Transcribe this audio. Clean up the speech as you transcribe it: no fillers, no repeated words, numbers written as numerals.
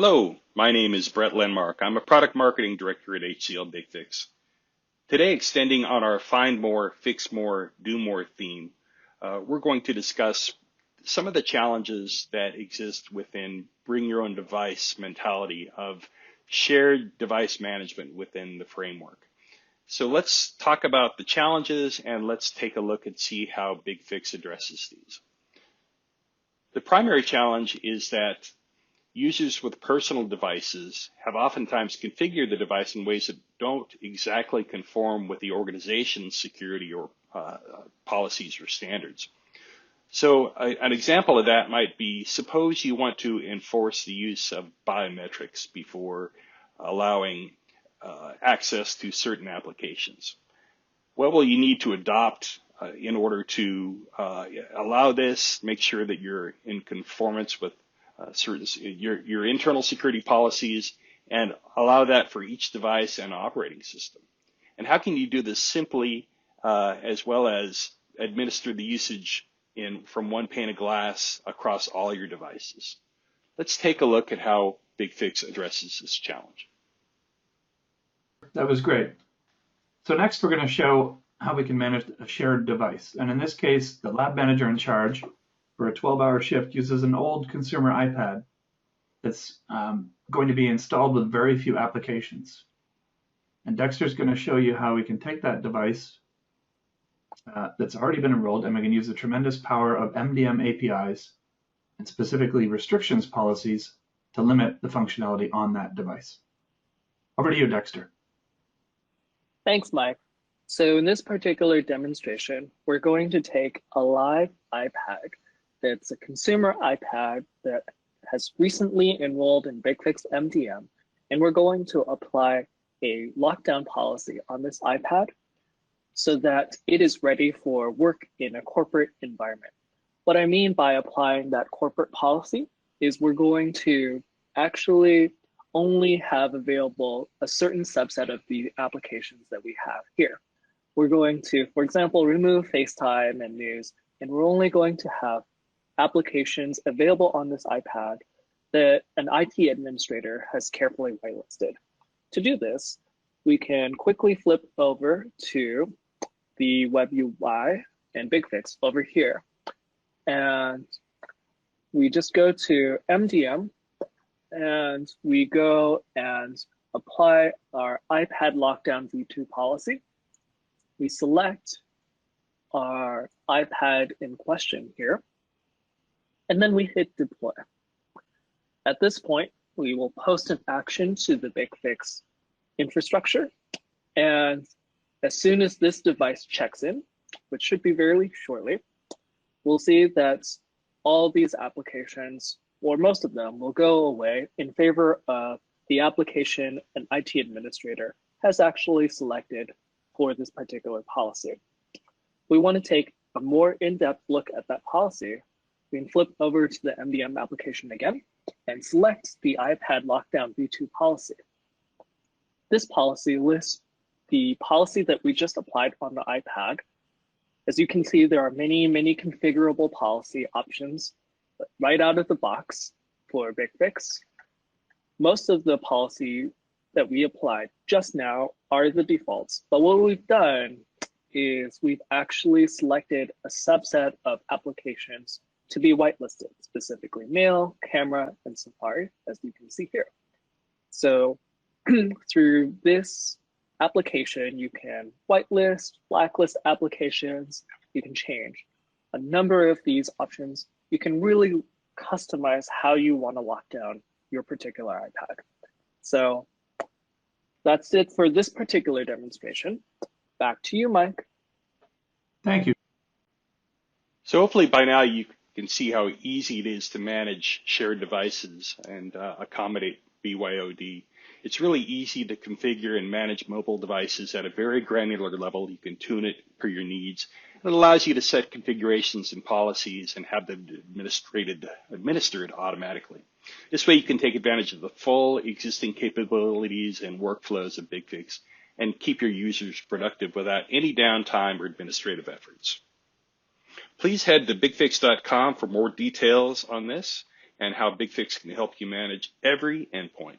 Hello, my name is Brett Lenmark. I'm a product marketing director at HCL BigFix. Today, extending on our Find More, Fix More, Do More theme, we're going to discuss some of the challenges that exist within bring your own device mentality of shared device management within the framework. So let's talk about the challenges and let's take a look and see how BigFix addresses these. The primary challenge is that users with personal devices have oftentimes configured the device in ways that don't exactly conform with the organization's security or policies or standards. So an example of that might be, suppose you want to enforce the use of biometrics before allowing access to certain applications. What will you need to adopt in order to allow this, make sure that you're in conformance with your internal security policies, and allow that for each device and operating system? And how can you do this simply as well as administer the usage from one pane of glass across all your devices? Let's take a look at how BigFix addresses this challenge. That was great. So next we're going to show how we can manage a shared device. And in this case, the lab manager in charge for a 12-hour shift uses an old consumer iPad that's going to be installed with very few applications. And Dexter's going to show you how we can take that device that's already been enrolled, and we can use the tremendous power of MDM APIs and specifically restrictions policies to limit the functionality on that device. Over to you, Dexter. Thanks, Mike. So in this particular demonstration, we're going to take a live iPad. It's a consumer iPad that has recently enrolled in BigFix MDM, and we're going to apply a lockdown policy on this iPad so that it is ready for work in a corporate environment. What I mean by applying that corporate policy is we're going to actually only have available a certain subset of the applications that we have here. We're going to, for example, remove FaceTime and news, and we're only going to have applications available on this iPad that an IT administrator has carefully whitelisted. To do this, we can quickly flip over to the web UI and BigFix over here. And we just go to MDM and we go and apply our iPad lockdown v2 policy. We select our iPad in question here, and then we hit deploy. At this point, we will post an action to the BigFix infrastructure. And as soon as this device checks in, which should be very shortly, we'll see that all these applications, or most of them, will go away in favor of the application an IT administrator has actually selected for this particular policy. We want to take a more in-depth look at that policy. We can flip over to the MDM application again and select the iPad lockdown v2 policy. This policy lists the policy that we just applied on the iPad. As you can see, there are many, many configurable policy options right out of the box for BigFix. Most of the policy that we applied just now are the defaults, but what we've done is we've actually selected a subset of applications to be whitelisted, specifically Mail, Camera, and Safari, as you can see here. So through this application, you can whitelist, blacklist applications, you can change a number of these options. You can really customize how you want to lock down your particular iPad. So that's it for this particular demonstration. Back to you, Mike. Thank you. So hopefully by now you can see how easy it is to manage shared devices and accommodate BYOD. It's really easy to configure and manage mobile devices at a very granular level. You can tune it per your needs. It allows you to set configurations and policies and have them administered automatically. This way you can take advantage of the full existing capabilities and workflows of BigFix and keep your users productive without any downtime or administrative efforts. Please head to bigfix.com for more details on this. and how BigFix can help you manage every endpoint.